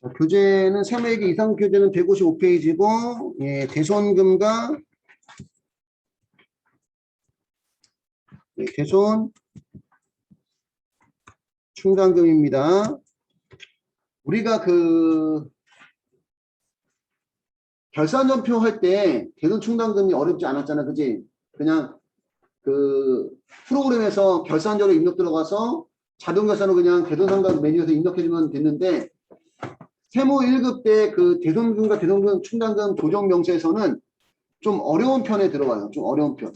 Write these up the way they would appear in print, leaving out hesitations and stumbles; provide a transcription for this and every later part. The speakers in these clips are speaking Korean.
자, 교재는 세무회계 이상 교재는 155페이지고 예, 대손금과 대손 충당금입니다. 우리가 결산전표 할 때 대손 충당금이 어렵지 않았잖아, 그지? 그냥 프로그램에서 결산자료 입력 들어가서 자동 결산으로 그냥 대손상각 메뉴에서 입력해주면 됐는데 세무 1급 때 대손금과 대손금 충당금 조정 명세에서는 좀 어려운 편에 들어와요. 좀 어려운 편.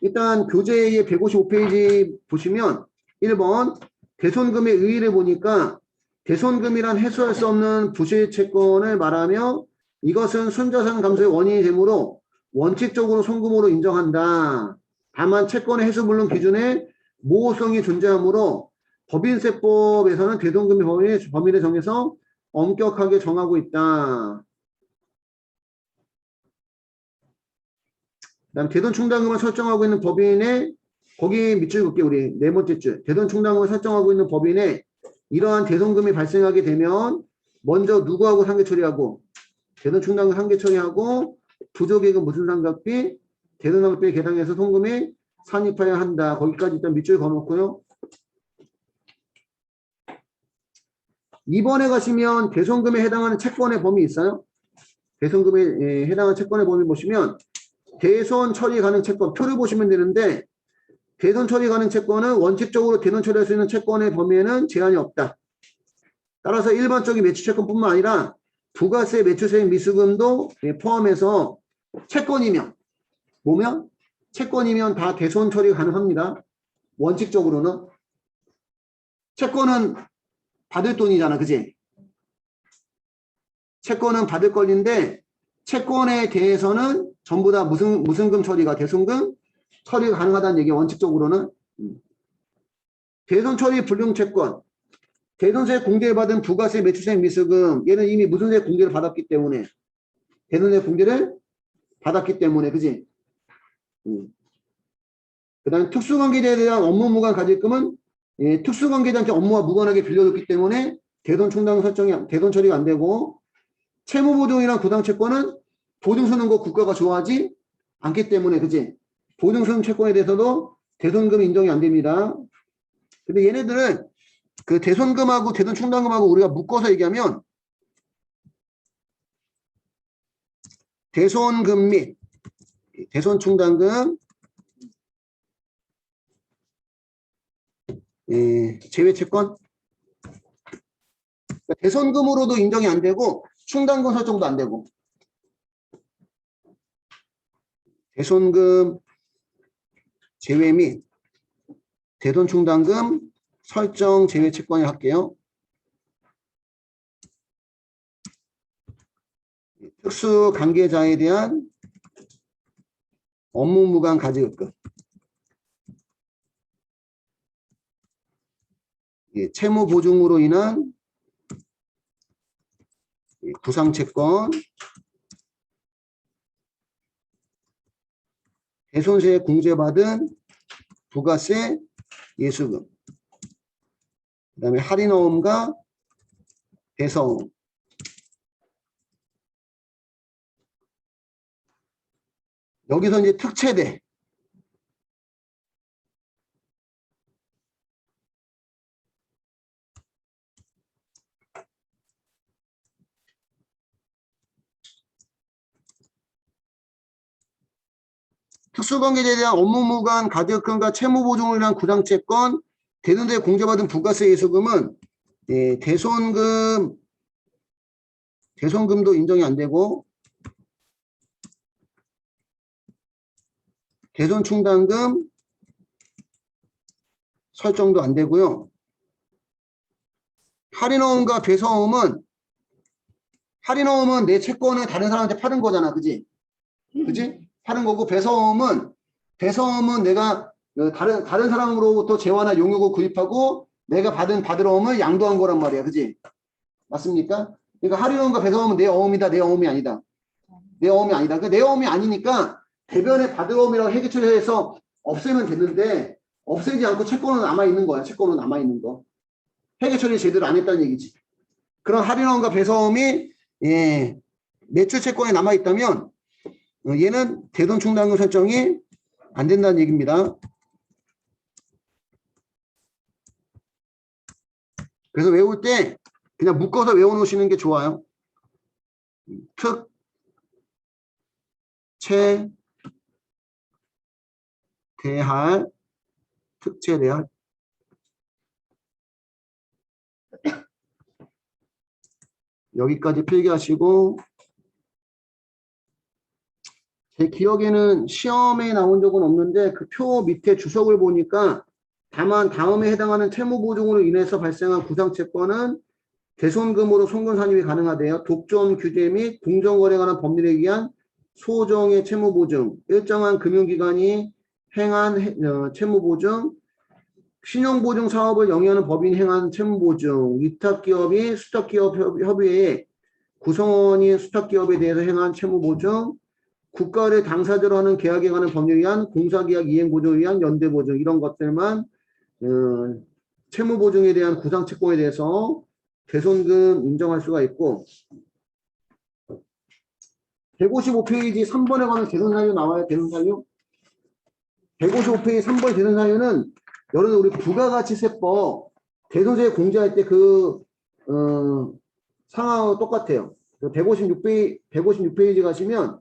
일단 교재의 155페이지 보시면 1번 대손금의 의의를 보니까 대손금이란 해소할 수 없는 부실 채권을 말하며 이것은 순자산 감소의 원인이 되므로 원칙적으로 송금으로 인정한다. 다만 채권의 해소 물론 기준에 모호성이 존재하므로 법인세법에서는 대손금의 범위를 정해서 엄격하게 정하고 있다. 그다음 대손 충당금을 설정하고 있는 법인의 거기 밑줄 긋게 우리 네 번째 줄 대손 충당금을 설정하고 있는 법인의 이러한 대손금이 발생하게 되면 먼저 누구하고 상계 처리하고 대손 충당금 상계 처리하고 부족액은 무슨 상각비 대손 상각비에 계상해서 송금에 산입해야 한다. 거기까지 일단 밑줄 그어놓고요. 2번에 가시면 대손금에 해당하는 채권의 범위 있어요. 대손금에 해당하는 채권의 범위 보시면 대손 처리 가능 채권 표를 보시면 되는데 대손 처리 가능 채권은 원칙적으로 대손 처리할 수 있는 채권의 범위에는 제한이 없다. 따라서 일반적인 매출채권뿐만 아니라 부가세 매출세액 미수금도 포함해서 채권이면 뭐면? 채권이면 다 대손 처리 가능합니다. 원칙적으로는. 채권은 받을 돈이잖아. 그지? 채권은 받을 권리인데 채권에 대해서는 전부 다 무슨 금 처리가 대손금 처리가 가능하다는 얘기 원칙적으로는. 대손 처리 불능 채권 대손세 공제를 받은 부가세 매출세 미수금 얘는 이미 무슨세 공제를 받았기 때문에 대손세 공제를 받았기 때문에 그지? 그 다음에 특수관계자에 대한 업무 무관 가질금은 특수관계자한테 업무와 무관하게 빌려줬기 때문에 대손 충당 설정이 대손 처리가 안 되고 채무보증이랑 부당채권은 보증서는 거 국가가 좋아하지 않기 때문에 그지? 보증서는 채권에 대해서도 대손금 인정이 안 됩니다. 근데 얘네들은 대손금하고 대손 충당금하고 우리가 묶어서 얘기하면 대손금 및 대손 충당금 제외 채권 그러니까 대손금으로도 인정이 안 되고 충당금 설정도 안 되고 대손금 제외 및 대손 충당금 설정 제외 채권을 할게요. 특수 관계자에 대한 업무 무관 가지급금 채무 보증으로 인한 부상채권 대손세에 공제받은 부가세 예수금 그 다음에 할인어음과 배서음 여기서 이제 특채대 특수관계자에 대한 업무무관 가등금과 채무보증을 위한 구상채권 대손세에 공제받은 부가세 예수금은 대손금도 인정이 안 되고 대손 충당금 설정도 안 되고요. 할인어음과 배서음은 할인어음은 내 채권을 다른 사람한테 파는 거잖아. 그지? 그지? 파는 거고 배서음은 내가 다른 사람으로부터 재화나 용역을 구입하고 내가 받을 어음을 양도한 거란 말이야. 그지? 맞습니까? 그러니까 할인어음과 배서음은 내 어음이다. 내 어음이 아니다. 내 어음이 아니다. 그러니까 내 어음이 아니니까 대변에 받을 어음이라고 회계 처리해서 없애면 되는데 없애지 않고 채권은 남아있는 거야. 채권은 남아있는 거. 회계 처리 제대로 안 했다는 얘기지. 그런 할인원과 배서음이 매출 채권에 남아 있다면 얘는 대손 충당금 설정이 안 된다는 얘기입니다. 그래서 외울 때 그냥 묶어서 외워놓으시는 게 좋아요. 특, 채, 대할, 특채, 대할. 여기까지 필기하시고, 제 기억에는 시험에 나온 적은 없는데 그 표 밑에 주석을 보니까 다만 다음에 해당하는 채무보증으로 인해서 발생한 구상채권은 대손금으로 송금 산입이 가능하대요. 독점 규제 및 공정거래에 관한 법률에 의한 소정의 채무보증, 일정한 금융기관이 행한 채무보증, 신용보증 사업을 영위하는 법인이 행한 채무보증, 위탁기업이 수탁기업 협의회에 구성원이 수탁기업에 대해서 행한 채무보증, 국가를 당사자로 하는 계약에 관한 법률에 의한 공사계약 이행보증에 의한 연대보증 이런 것들만 채무보증에 대한 구상채권에 대해서 대손금 인정할 수가 있고 155페이지 3번에 관한 대손사유 나와요. 대손사유 155페이지 3번 대손사유는 여러분 우리 부가가치세법 대손사유 공제할 때 그 상황하고 똑같아요. 156페이지 가시면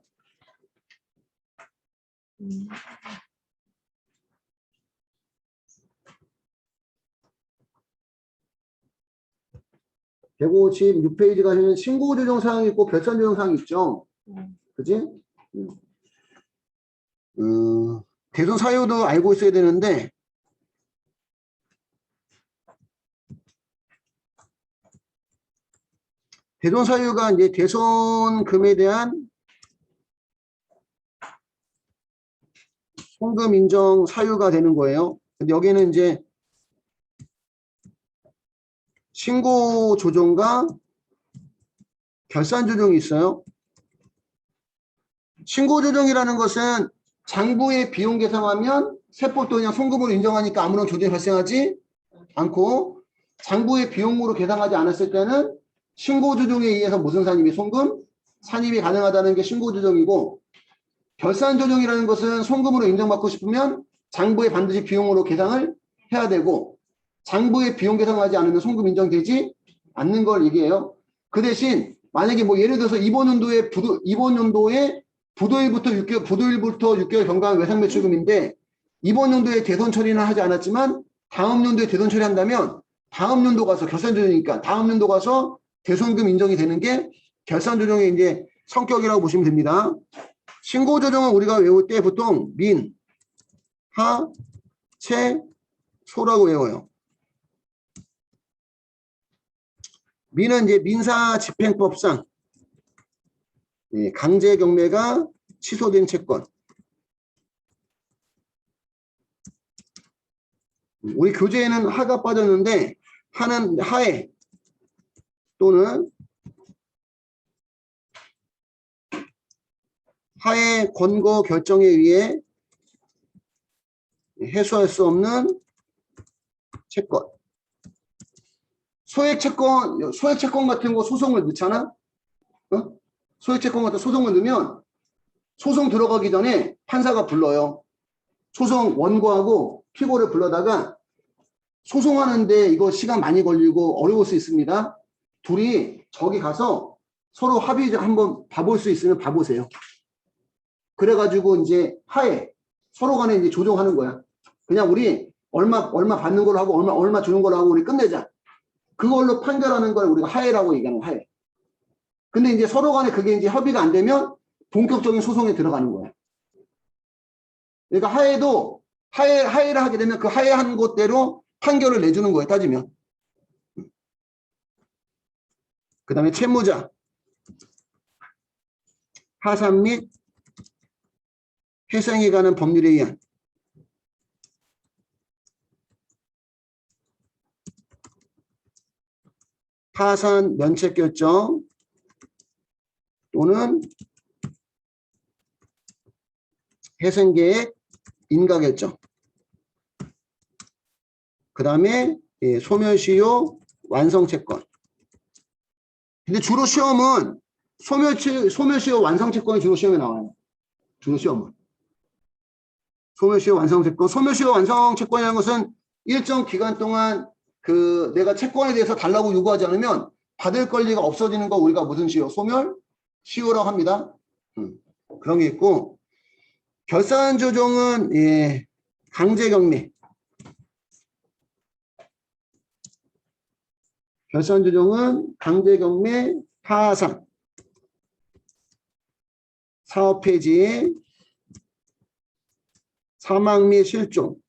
156페이지 가시면 신고조정 사항이 있고 결산조정 사항이 있죠. 그지? 대손 사유도 알고 있어야 되는데 대손 사유가 이제 대손금에 대한 송금 인정 사유가 되는 거예요. 근데 여기는 이제 신고 조정과 결산 조정이 있어요. 신고 조정이라는 것은 장부의 비용 계상하면 세법도 그냥 송금으로 인정하니까 아무런 조정이 발생하지 않고 장부의 비용으로 계상하지 않았을 때는 신고 조정에 의해서 무슨 산입이 송금 산입이 가능하다는 게 신고 조정이고 결산 조정이라는 것은 송금으로 인정받고 싶으면 장부에 반드시 비용으로 계상을 해야 되고 장부에 비용 계상하지 않으면 송금 인정되지 않는 걸 얘기해요. 그 대신 만약에 뭐 예를 들어서 이번 연도에 부도일부터 6개월 경과한 외상 매출금인데 이번 연도에 대손 처리는 하지 않았지만 다음 연도에 대손 처리한다면 다음 연도 가서 결산 조정이니까 다음 연도 가서 대손금 인정이 되는 게 결산 조정의 이제 성격이라고 보시면 됩니다. 신고 조정은 우리가 외울 때 보통 민, 하, 채, 소라고 외워요. 민은 이제 민사집행법상 강제 경매가 취소된 채권. 우리 교재에는 하가 빠졌는데 하는 하에 또는 하의 권고 결정에 의해 해소할 수 없는 채권. 소액채권 같은 거 소송을 넣잖아? 소액채권 같은 소송을 넣으면 소송 들어가기 전에 판사가 불러요. 소송 원고하고 피고를 불러다가 소송하는데 이거 시간 많이 걸리고 어려울 수 있습니다. 둘이 저기 가서 서로 합의 한번 봐볼 수 있으면 봐보세요. 그래가지고 이제 하에 서로 간에 이제 조정하는 거야. 그냥 우리 얼마 받는 걸로 하고 얼마 주는 걸로 하고 우리 끝내자. 그걸로 판결하는 걸 우리가 하해라고 얘기하는 거야. 하해. 근데 이제 서로 간에 그게 이제 협의가 안 되면 본격적인 소송에 들어가는 거야. 그러니까 하해를 하게 되면 그 하해한 것대로 판결을 내주는 거예요. 따지면. 그 다음에 채무자. 하산 및 해상에 관한 법률에 의한 파산 면책 결정 또는 해생계획 인가 결정. 그 다음에 소멸시효 완성 채권. 근데 주로 시험은 소멸시효 완성 채권이 주로 시험에 나와요. 주로 시험은. 소멸시효 완성 채권. 소멸시효 완성 채권이라는 것은 일정 기간 동안 그 내가 채권에 대해서 달라고 요구하지 않으면 받을 권리가 없어지는 거 우리가 무슨 시효? 소멸시효라고 합니다. 그런 게 있고, 결산 조정은 예, 강제경매. 결산 조정은 강제경매, 파산, 사업 폐지, 사망 및 실종.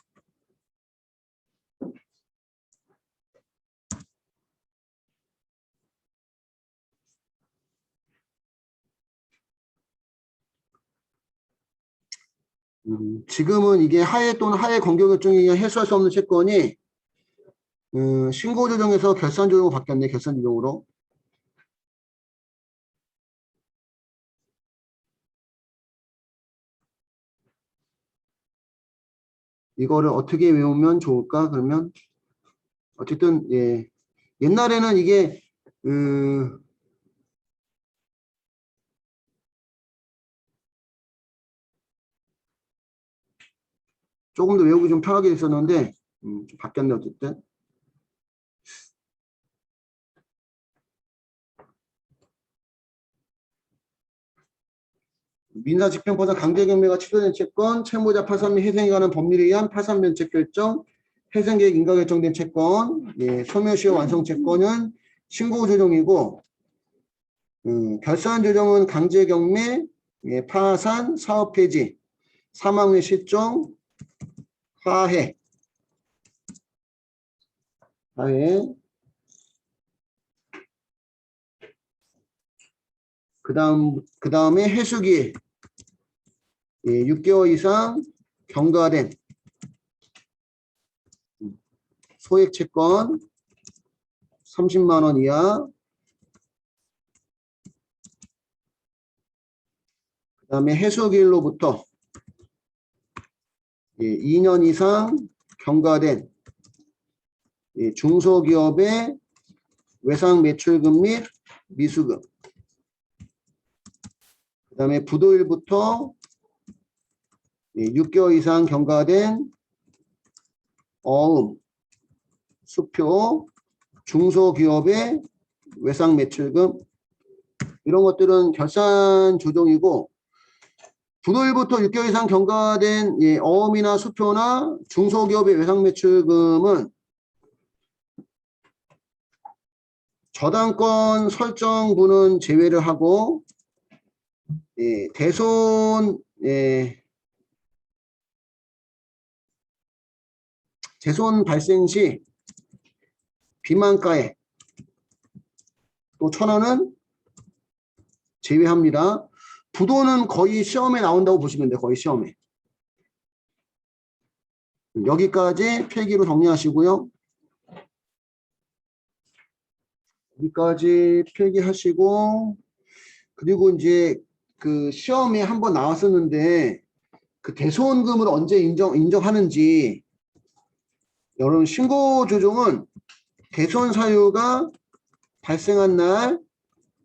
지금은 이게 하해 또는 하해 건결결정에 의한 해소할 수 없는 채권이 신고조정에서 결산조정으로 바뀌었네. 결산조정으로. 이거를 어떻게 외우면 좋을까? 그러면 어쨌든 예, 옛날에는 이게 조금 더 외우기 좀 편하게 있었는데 좀 바뀌었네. 어쨌든 민사집행포상 강제경매가 취소된 채권, 채무자 파산 및 해생에 관한 법률에 의한 파산 면책 결정, 해생계획 인가 결정된 채권, 예, 소멸시효 완성 채권은 신고조정이고, 결산조정은 강제경매, 예, 파산, 사업폐지, 사망 및 실종, 화해, 그 다음에 해수기, 예, 6개월 이상 경과된 소액 채권 30만 원 이하, 그 다음에 해수기일로부터 예, 2년 이상 경과된 예, 중소기업의 외상 매출금 및 미수금, 그 다음에 부도일부터 예, 6개월 이상 경과된 어음, 수표, 중소기업의 외상 매출금, 이런 것들은 결산 조정이고, 부도일부터 6개월 이상 경과된 예, 어음이나 수표나 중소기업의 외상 매출금은 저당권 설정분은 제외를 하고 예, 재손 발생 시 비만가액 또 1,000원은 제외합니다. 부도는 거의 시험에 나온다고 보시면 돼요. 거의 시험에. 여기까지 필기로 정리하시고요. 여기까지 필기하시고, 그리고 이제 그 시험에 한번 나왔었는데 그 대손금을 언제 인정하는지, 여러분 신고 조정은 대손 사유가 발생한 날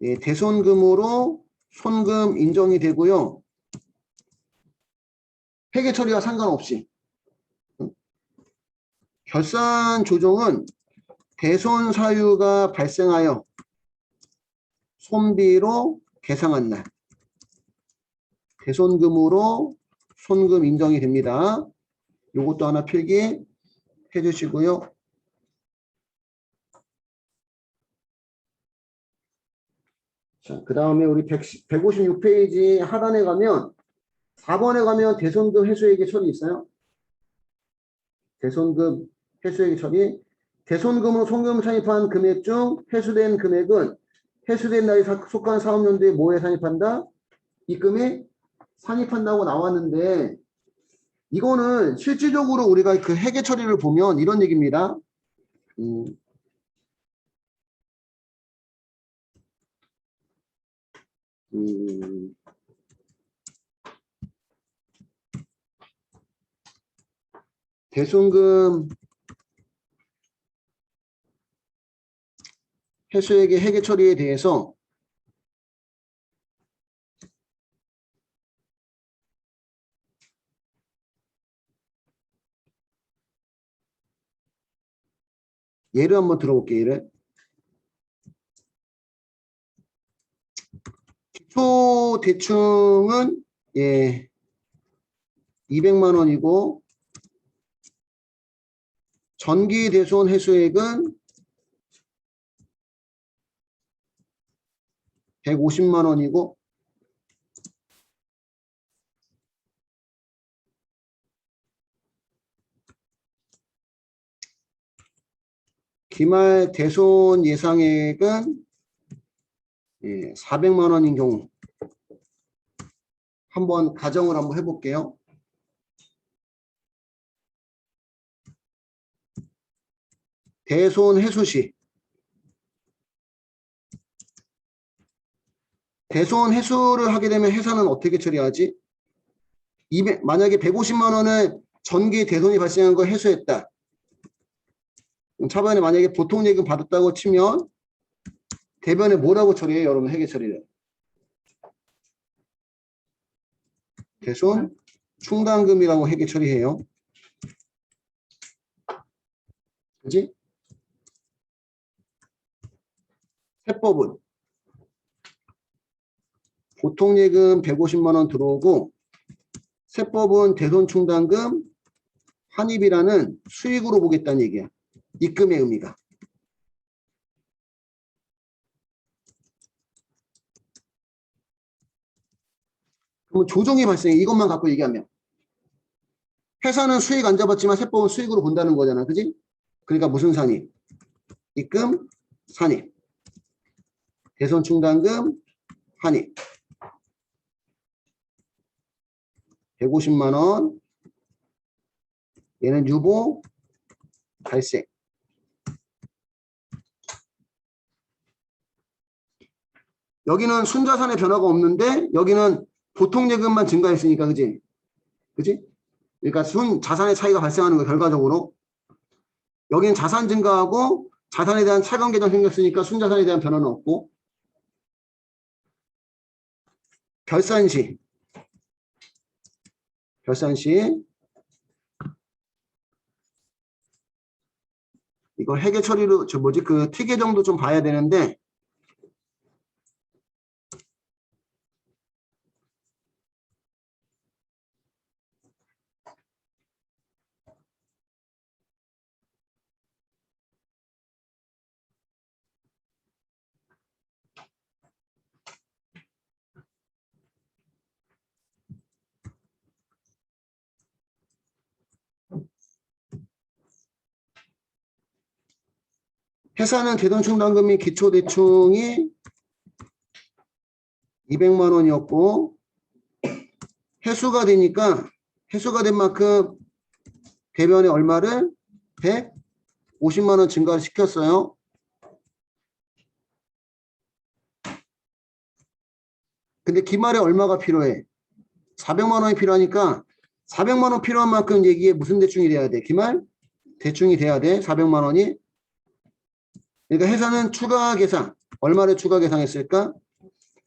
예, 대손금으로 손금 인정이 되고요. 회계 처리와 상관없이. 결산 조정은 대손 사유가 발생하여 손비로 계상한 날 대손금으로 손금 인정이 됩니다. 이것도 하나 필기해 주시고요. 자, 그 다음에 우리 156페이지 하단에 가면 4번에 가면 대손금 회수액의 처리 있어요. 대손금 회수액의 처리. 대손금으로 손금 산입한 금액 중 회수된 금액은 회수된 날이 속한 사업연도에 뭐에 산입한다? 입금에 산입한다고 나왔는데, 이거는 실질적으로 우리가 그 회계 처리를 보면 이런 얘기입니다. 대손금 해수액의 해계 처리에 대해서 예를 한번 들어볼게요. 예를. 기초 대충은 200만 원이고 전기 대손 해수액은 150만 원이고 기말 대손 예상액은 400만 원인 경우 한번 가정을 한번 해볼게요. 대손 해수 시 대손 해수를 하게 되면 회사는 어떻게 처리하지? 만약에 150만 원을 전기 대손이 발생한 걸 해소했다. 차반에 만약에 보통 예금 받았다고 치면 대변에 뭐라고 처리해요? 여러분 회계 처리를. 대손 충당금이라고 회계 처리해요. 그지? 세법은 보통 예금 150만 원 들어오고 세법은 대손 충당금 환입이라는 수익으로 보겠다는 얘기야. 입금의 의미가. 그럼 조정이 발생해. 이것만 갖고 얘기하면. 회사는 수익 안 잡았지만 세법은 수익으로 본다는 거잖아. 그지? 그러니까 무슨 산입? 입금, 산입. 대손 충당금, 환입. 150만 원. 얘는 유보, 발생. 여기는 순자산의 변화가 없는데 여기는 보통 예금만 증가했으니까 그지? 그지? 그러니까 자산의 차이가 발생하는 거 결과적으로. 여기는 자산 증가하고 자산에 대한 차감 계정 생겼으니까 순자산에 대한 변화는 없고. 결산시 이거 회계 처리로 그 특계정도 좀 봐야 되는데 회사는 대손충당금이 기초대충이 200만 원이었고 해수가 된 만큼 대변에 얼마를 150만 원 증가를 시켰어요. 근데 기말에 얼마가 필요해? 400만 원이 필요하니까 400만 원 필요한 만큼 얘기에 무슨 대충이 돼야 돼? 기말 대충이 돼야 돼. 400만 원이. 그러니까 회사는 추가 계산. 얼마를 추가 계산했을까?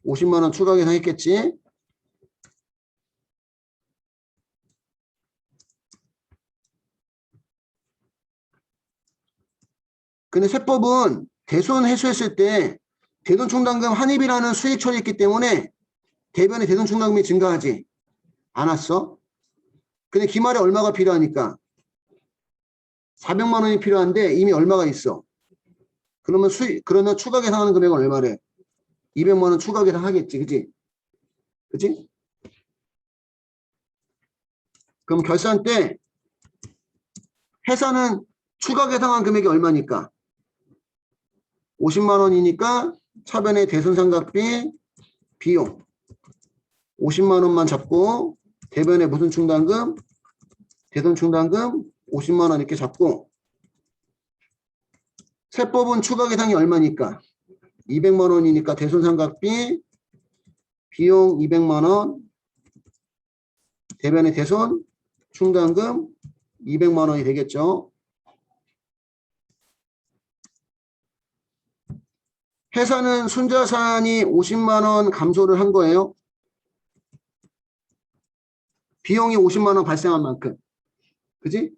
50만 원 추가 계산했겠지. 근데 세법은 대손 해소했을 때 대손충당금 환입이라는 수익 처리했기 때문에 대변에 대손충당금이 증가하지 않았어. 근데 기말에 얼마가 필요하니까 400만 원이 필요한데 이미 얼마가 있어. 그러면 추가 계산하는 금액은 얼마래? 200만 원 추가 계산하겠지. 그지? 그지? 그럼 결산 때 회사는 추가 계산한 금액이 얼마니까? 50만 원이니까 차변의 대손상각비 비용 50만 원만 잡고 대변에 무슨 충당금? 대손 충당금 50만 원 이렇게 잡고 세법은 추가 계산이 얼마니까? 200만 원이니까 대손상각비 비용 200만 원 대변의 대손 충당금 200만 원이 되겠죠. 회사는 순자산이 50만 원 감소를 한 거예요. 비용이 50만 원 발생한 만큼. 그지?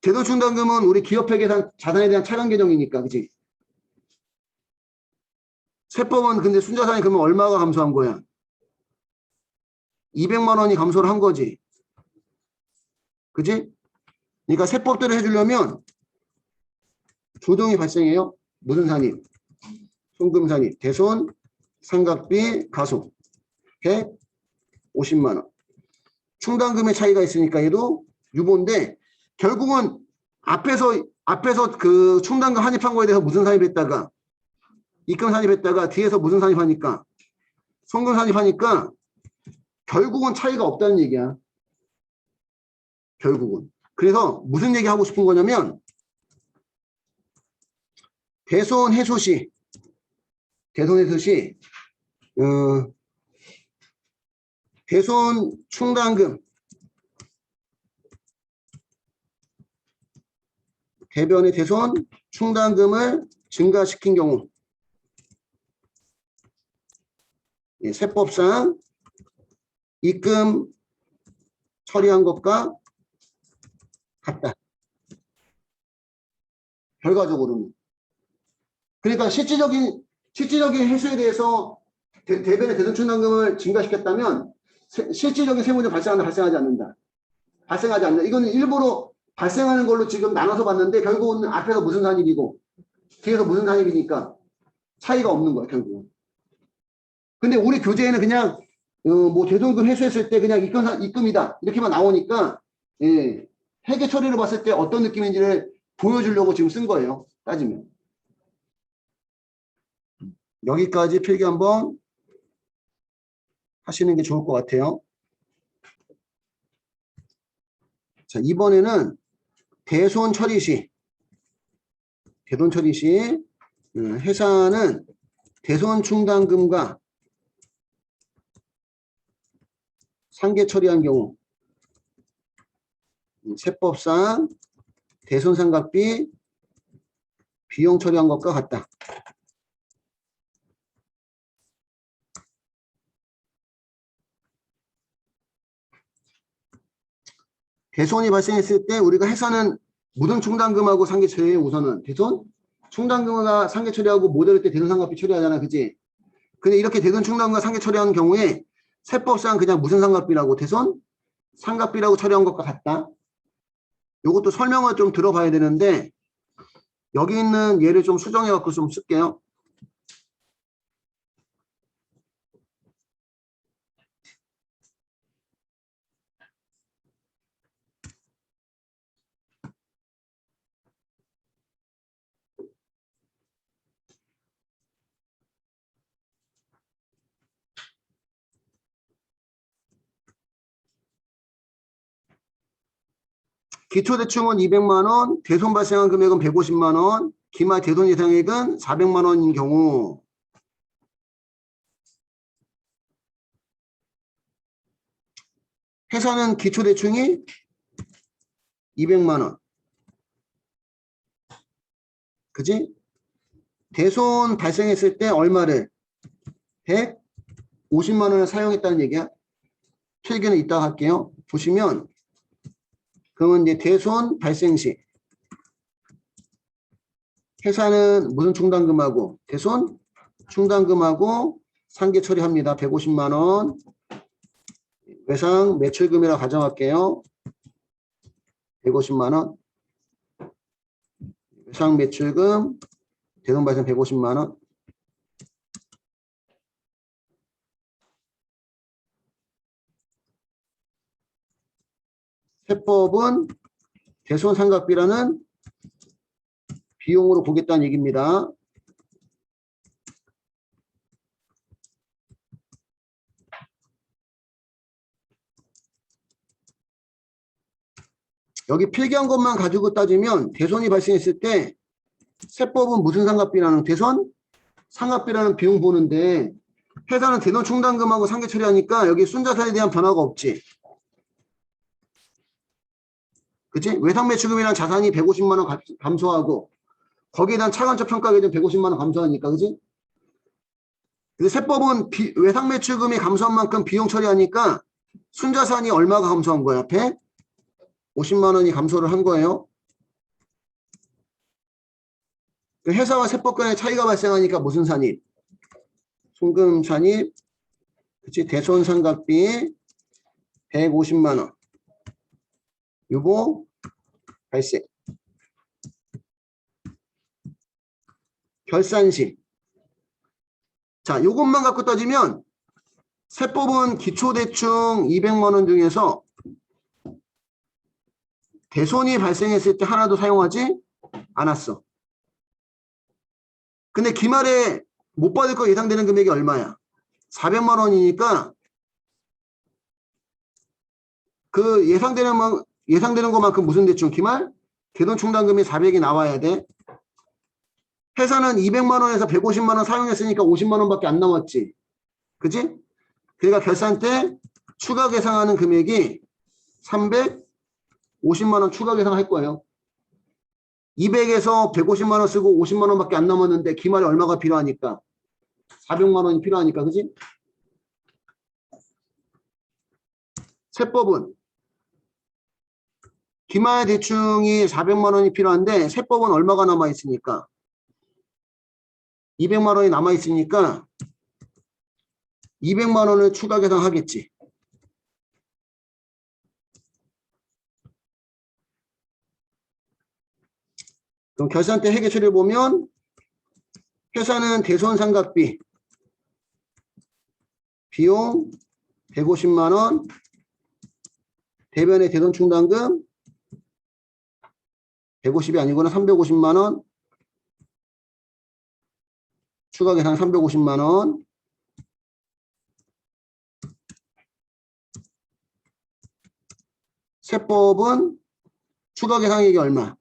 대도충당금은 우리 기업회 계산 자산에 대한 차감 계정이니까. 그지? 세법은 근데 순자산이 그러면 얼마가 감소한 거야? 200만 원이 감소를 한 거지. 그지? 그러니까 세법대로 해주려면 조정이 발생해요. 무슨 산입? 송금산입. 대손, 상각비, 가소. 150만 원. 충당금의 차이가 있으니까 얘도 유보인데 결국은 앞에서 그 충당금 환입한 거에 대해서 무슨 산입했다가 입금 산입했다가 뒤에서 무슨 산입하니까 송금 산입하니까 결국은 차이가 없다는 얘기야. 결국은. 그래서 무슨 얘기 하고 싶은 거냐면 대손 해소 시 대손 충당금 대변의 대손 충당금을 증가시킨 경우 세법상 입금 처리한 것과 같다. 결과적으로는. 그러니까 실질적인 해소에 대해서 대변의 대손 충당금을 증가시켰다면 실질적인 세무는 발생하지 않는다. 발생하지 않는다. 이거는 일부러 발생하는 걸로 지금 나눠서 봤는데 결국은 앞에서 무슨 산입이고 뒤에서 무슨 산입이니까 차이가 없는 거야 결국은. 근데 우리 교재에는 그냥 뭐 대손금 회수했을 때 그냥 입금이다 이렇게만 나오니까 예, 회계 처리를 봤을 때 어떤 느낌인지를 보여주려고 지금 쓴 거예요. 따지면. 여기까지 필기 한번 하시는 게 좋을 것 같아요. 자, 이번에는 대손 처리 시 회사는 대손 충당금과 상계 처리한 경우 세법상 대손 상각비 비용 처리한 것과 같다. 대손이 발생했을 때 우리가 회사는 무등 충당금하고 상계 처리에 우선은 대손 충당금과 상계 처리하고 모델일 때 대손 상각비 처리하잖아. 그지? 근데 이렇게 대손 충당금과 상계 처리하는 경우에 세법상 그냥 무슨 상각비라고 대손 상각비라고 처리한 것과 같다. 이것도 설명을 좀 들어봐야 되는데 여기 있는 예를 좀 수정해 갖고 좀 쓸게요. 기초대충은 200만 원, 대손 발생한 금액은 150만 원, 기말 대손 예상액은 400만 원인 경우 회사는 기초대충이 200만 원. 그지? 대손 발생했을 때 얼마를? 150만 원을 사용했다는 얘기야. 필기는 이따가 할게요. 보시면 그러면 이제 대손 발생 시 회사는 무슨 충당금하고 대손 충당금하고 상계 처리합니다. 150만 원. 외상 매출금이라 가정할게요. 150만 원. 외상 매출금 대손 발생 150만 원. 세법은 대손 상각비라는 비용으로 보겠다는 얘기입니다. 여기 필기한 것만 가지고 따지면 대손이 발생했을 때 세법은 무슨 상각비라는 대손 상각비라는 비용 보는데 회사는 대손 충당금하고 상계 처리하니까 여기 순자산에 대한 변화가 없지. 그치? 외상 매출금이랑 자산이 150만 원 감소하고 거기에 대한 차관적 평가 기준 150만 원 감소하니까, 그지? 근데 세법은 외상 매출금이 감소한 만큼 비용 처리하니까 순자산이 얼마가 감소한 거야? 150만 원이 감소를 한 거예요. 회사와 세법 간의 차이가 발생하니까 무슨 산입? 송금 산입, 그치? 대손상각비 150만 원. 유보 발생. 결산시. 자, 요것만 갖고 따지면 세법은 기초대충 200만 원 중에서 대손이 발생했을 때 하나도 사용하지 않았어. 근데 기말에 못 받을 거 예상되는 금액이 얼마야? 400만 원이니까 그 예상되는 것만큼 무슨 대충 기말? 대손 충당금이 400이 나와야 돼. 회사는 200만 원에서 150만 원 사용했으니까 50만 원밖에 안 남았지. 그지? 그러니까 결산 때 추가 계상하는 금액이 350만 원 추가 계상할 거예요. 200에서 150만 원 쓰고 50만 원밖에 안 남았는데 기말에 얼마가 필요하니까? 400만 원이 필요하니까, 그지? 세법은 기말 대충이 400만 원이 필요한데 세법은 얼마가 남아있으니까? 200만 원이 남아있으니까 200만 원을 추가 계상하겠지. 그럼 결산 때 회계 처리를 보면 회사는 대손상각비 비용 150만 원, 대변의 대손 충당금 150이 아니구나 350만 원, 추가 계산 350만 원, 세법은 추가 계상액이 얼마?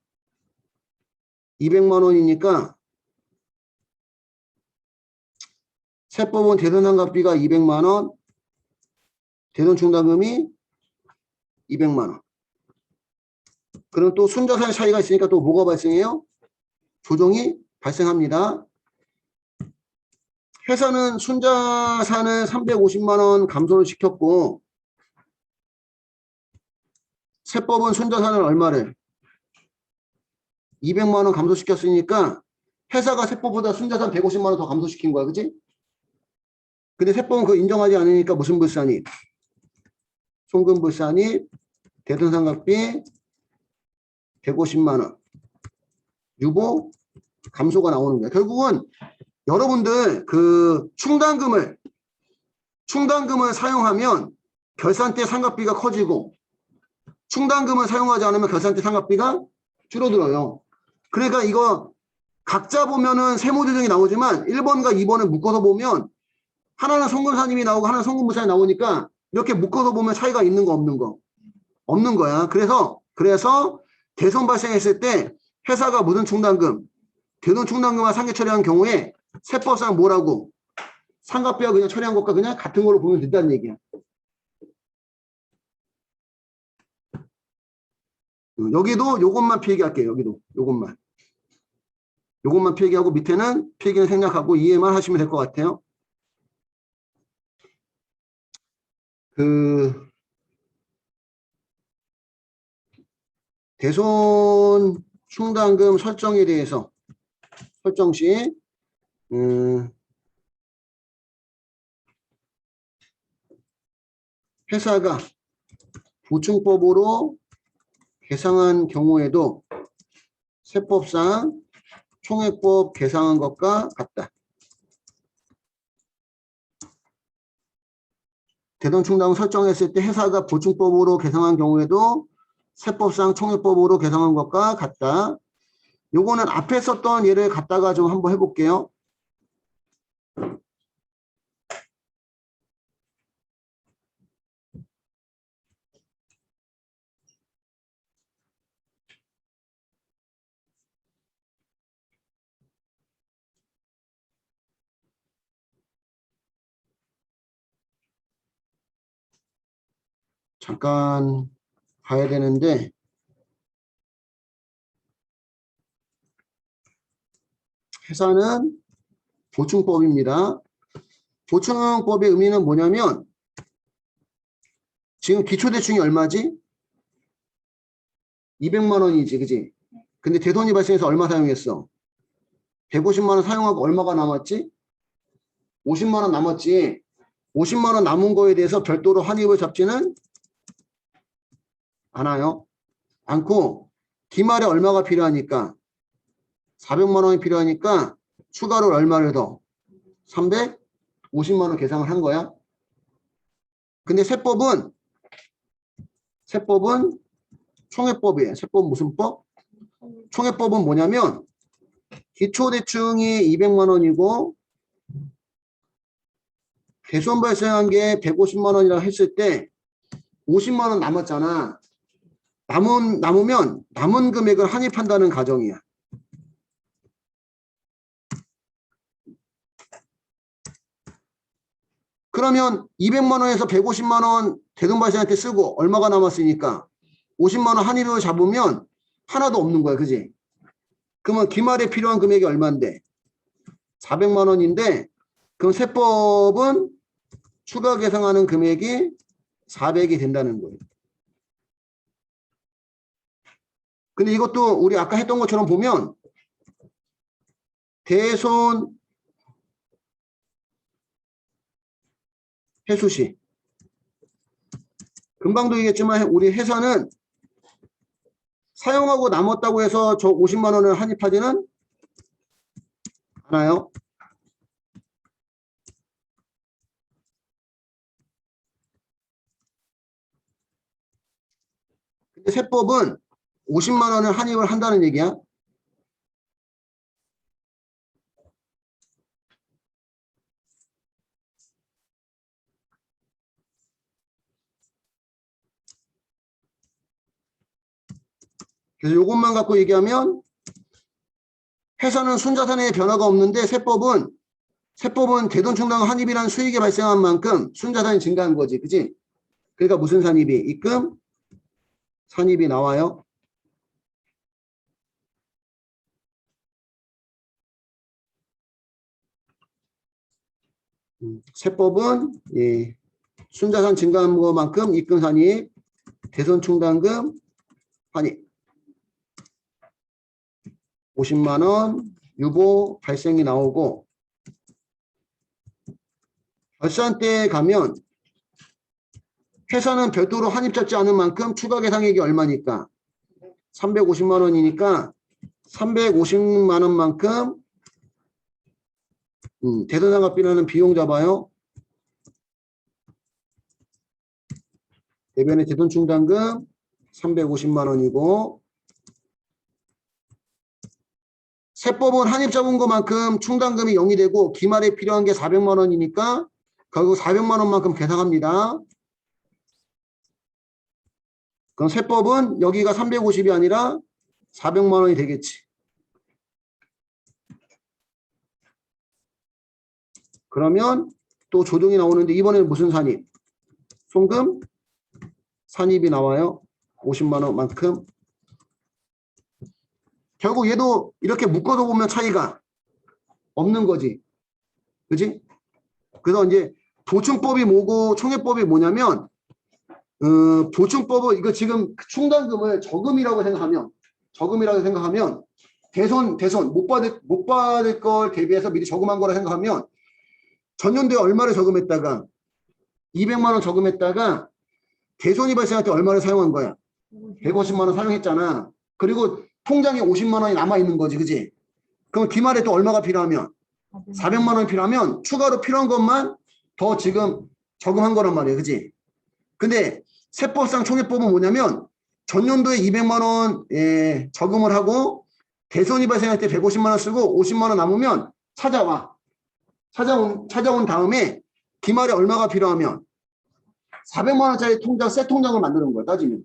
200만 원이니까 세법은 대손상각비가 200만 원, 대손 충당금이 200만 원. 그럼 또 순자산의 차이가 있으니까 또 뭐가 발생해요? 조정이 발생합니다. 회사는 순자산을 350만 원 감소를 시켰고 세법은 순자산을 얼마를? 200만 원 감소시켰으니까 회사가 세법보다 순자산 150만 원 더 감소시킨 거야. 그지? 근데 세법은 그거 인정하지 않으니까 무슨 불산이? 송금불산이 대손상각비 150만 원 유보 감소가 나오는 거야. 결국은 여러분들 그 충당금을 사용하면 결산 때 상각비가 커지고 충당금을 사용하지 않으면 결산 때 상각비가 줄어들어요. 그러니까 이거 각자 보면은 세무조정이 나오지만 1번과 2번을 묶어서 보면 하나는 송금사님이 나오고 하나는 송금부사님이 나오니까 이렇게 묶어서 보면 차이가 있는 거 없는 거? 없는 거야. 그래서 대손 발생했을 때 회사가 무슨 충당금, 대손 충당금과 상계 처리한 경우에 세법상 뭐라고? 상각비와 그냥 처리한 것과 그냥 같은 걸로 보면 된다는 얘기야. 여기도 요것만 필기할게요. 여기도 요것만 필기하고 밑에는 필기는 생략하고 이해만 하시면 될 것 같아요. 그 대손 충당금 설정에 대해서 설정 시 회사가 보충법으로 계상한 경우에도 세법상 총액법 계상한 것과 같다. 대손 충당금 설정했을 때 회사가 보충법으로 계상한 경우에도 세법상 총액법으로 계상한 것과 같다. 요거는 앞에 썼던 예를 갖다가 좀 한번 해볼게요. 잠깐 봐야 되는데 계산은 보충법입니다. 보충법의 의미는 뭐냐면 지금 기초대충이 얼마지? 200만 원이지, 그지? 근데 대손이 발생해서 얼마 사용했어? 150만 원 사용하고 얼마가 남았지? 50만 원 남았지. 50만 원 남은 거에 대해서 별도로 환입을 잡지는 않아요. 않고 기말에 얼마가 필요하니까 400만 원이 필요하니까 추가로 얼마를 더 350만 원 계산을 한 거야. 근데 세법은 총회법이에요. 세법은 무슨 법? 총회법은 뭐냐면 기초대충이 200만 원이고 대손 발생한 게 150만 원이라고 했을 때 50만 원 남았잖아. 남으면 남은 금액을 환입한다는 가정이야. 그러면 200만 원에서 150만 원 대손 발생할 때 쓰고 얼마가 남았으니까 50만 원 환입을 잡으면 하나도 없는 거야. 그지? 그러면 기말에 필요한 금액이 얼마인데? 400만 원인데 그럼 세법은 추가 계상하는 금액이 400이 된다는 거예요. 근데 이것도 우리 아까 했던 것처럼 보면 대손 회수시 금방도 얘기했지만 우리 회사는 사용하고 남았다고 해서 저 50만 원을 환입하지는 않아요. 근데 세법은 50만 원을 환입을 한다는 얘기야. 그래서 이것만 갖고 얘기하면 회사는 순자산에 변화가 없는데 세법은 대돈충당 환입이라는 수익이 발생한 만큼 순자산이 증가한 거지. 그지? 그러니까 무슨 산입이? 입금 산입이 나와요. 세법은 예, 순자산 증가한 것만큼 입금 산입, 대손충당금 환입 50만 원 유보 발생이 나오고 결산대에 가면 회사는 별도로 환입 잡지 않은 만큼 추가 계상액이 얼마니까 350만 원이니까 350만 원만큼 대손상각비라는 비용 잡아요. 대변의 대손충당금 350만 원이고 세법은 환입 잡은 것만큼 충당금이 0이 되고 기말에 필요한 게 400만 원이니까 결국 400만 원만큼 계상합니다. 그럼 세법은 여기가 350이 아니라 400만 원이 되겠지. 그러면 또 조정이 나오는데 이번에는 무슨 산입? 송금 산입이 나와요. 50만 원만큼. 결국 얘도 이렇게 묶어서 보면 차이가 없는 거지. 그지? 그래서 이제 보충법이 뭐고 총회법이 뭐냐면 보충법은 이거 지금 충당금을 저금이라고 생각하면 대손 못 받을 걸 대비해서 미리 저금한 거라 생각하면 전년도에 얼마를 저금했다가 200만 원 저금했다가 대손이 발생할 때 얼마를 사용한 거야? 150만 원 사용했잖아. 그리고 통장에 50만 원이 남아있는 거지. 그지? 그럼 기말에 또 얼마가 필요하면 400만 원이 필요하면 추가로 필요한 것만 더 지금 저금한 거란 말이에요. 그지? 근데 세법상 총회법은 뭐냐면 전년도에 200만 원 저금을 하고 대손이 발생할 때 150만 원 쓰고 50만 원 남으면 찾아온 다음에 기말에 얼마가 필요하면 400만 원짜리 통장 새 통장을 만드는 거야. 따지면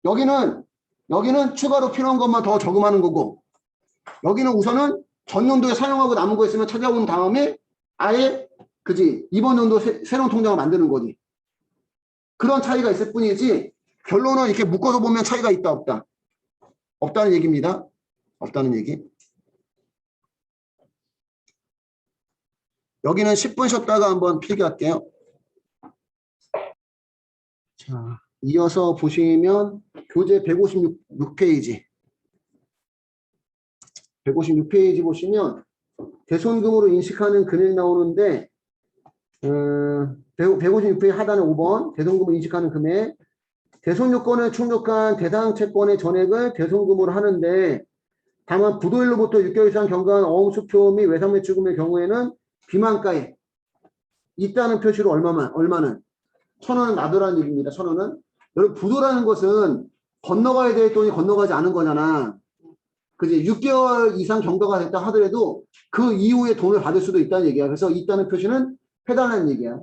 여기는 추가로 필요한 것만 더 저금하는 거고 여기는 우선은 전년도에 사용하고 남은 거 있으면 찾아온 다음에 아예 그지 이번 연도 새로운 통장을 만드는 거지. 그런 차이가 있을 뿐이지 결론은 이렇게 묶어서 보면 차이가 있다 없다? 없다는 얘기입니다. 없다는 얘기. 여기는 10분 쉬었다가 한번 필기할게요. 자, 이어서 보시면 교재 156페이지. 156페이지 보시면 대손금으로 인식하는 금액 나오는데 156페이지 하단에 5번 대손금으로 인식하는 금액. 대손 요건에 충족한 대상 채권의 전액을 대손금으로 하는데 다만 부도일로부터 6개월 이상 경과한 어음수표 및 외상매출금의 경우에는 비만가에 있다는 표시로 얼마는 1,000원은 놔두라는 얘기입니다. 1,000원은. 여러분 부도라는 것은 건너가야 될 돈이 건너가지 않은 거잖아. 그지? 6개월 이상 경과가 됐다 하더라도 그 이후에 돈을 받을 수도 있다는 얘기야. 그래서 있다는 표시는 해달라는 얘기야.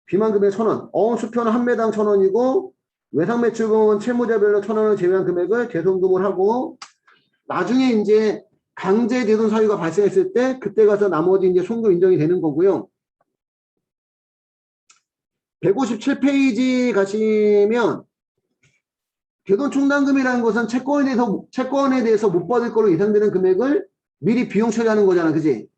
비만금액 1,000원. 어음수표는 한 매당 1,000원이고 외상매출금은 채무자별로 1,000원을 제외한 금액을 대손금을 하고 나중에 이제 강제 대손 사유가 발생했을 때 그때 가서 나머지 이제 손금 인정이 되는 거고요. 157페이지 가시면 대손 충당금이라는 것은 채권에 대해서 못 받을 걸로 예상되는 금액을 미리 비용 처리하는 거잖아. 그지?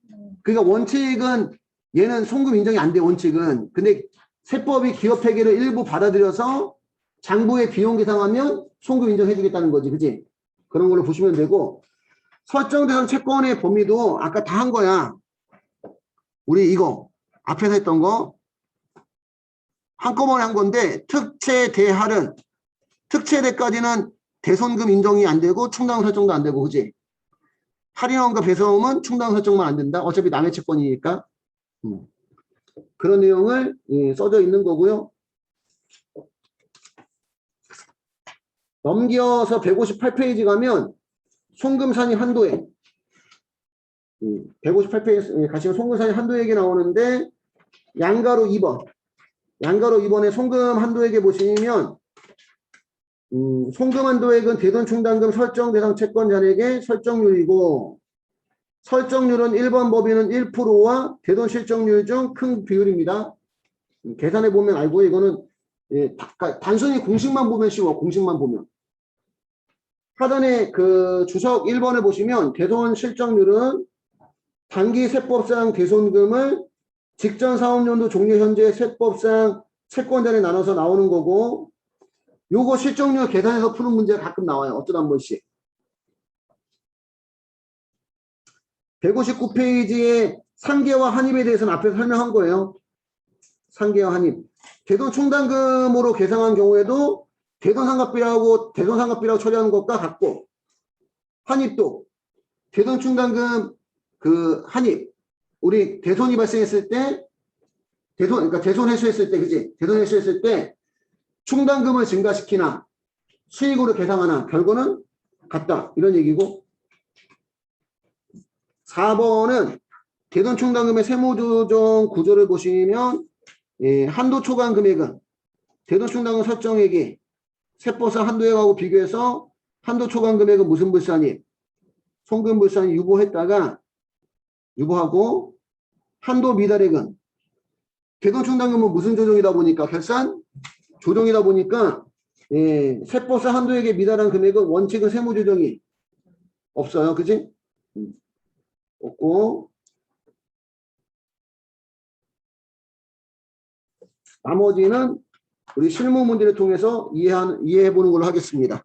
그러니까 원칙은 얘는 손금 인정이 안 돼. 원칙은. 근데 세법이 기업회계를 일부 받아들여서 장부에 비용 계상하면 손금 인정해 주겠다는 거지. 그지? 그런 걸로 보시면 되고 설정 대상 채권의 범위도 아까 다 한 거야. 우리 이거 앞에서 했던 거 한꺼번에 한 건데 특채 대할은 특채 대까지는 대손금 인정이 안 되고 충당 설정도 안 되고 그지? 할인원과 배송은 충당 설정만 안 된다. 어차피 남의 채권이니까. 그런 내용을 써져 있는 거고요. 넘겨서 158페이지 가면 송금산입 한도액 158페이지 가시면 송금산입 한도액이 나오는데 양가로 2번 양가로 2번에 송금 한도액에 보시면 송금 한도액은 대손 충당금 설정 대상 채권 잔액의 설정률이고 설정률은 1번 법인은 1%와 대손 실정률 중 큰 비율입니다. 계산해 보면 알고 이거는 단순히 공식만 보면 쉬워. 공식만 보면. 하단에 그 주석 1번을 보시면 대손 실정률은 단기 세법상 대손금을 직전 사업연도 종료 현재 세법상 채권자에 나눠서 나오는 거고 요거 실정률 계산해서 푸는 문제가 가끔 나와요. 어쩌다 한 번씩. 159페이지에 상계와 환입에 대해서는 앞에서 설명한 거예요. 상계와 환입. 대손 충당금으로 계상한 경우에도 대손상각비라고 처리하는 것과 같고 환입도 대손 충당금 그 환입 우리 대손이 발생했을 때 그러니까 대손 회수했을 때 그지? 대손 회수했을 때 충당금을 증가시키나 수익으로 계상하나 결과는 같다. 이런 얘기고 4번은 대손 충당금의 세무조정 구조를 보시면 한도 초과 금액은 대손 충당금 설정액이 세법상 한도액하고 비교해서 한도 초과 금액은 무슨 불산입? 송금 불산이 유보하고 한도 미달액은 대손 충당금은 무슨 조정이다 보니까 결산 조정이다 보니까 세법상 한도액에 미달한 금액은 원칙은 세무조정이 없어요. 그지? 없고 나머지는 우리 실무 문제를 통해서 이해해 보는 걸로 하겠습니다.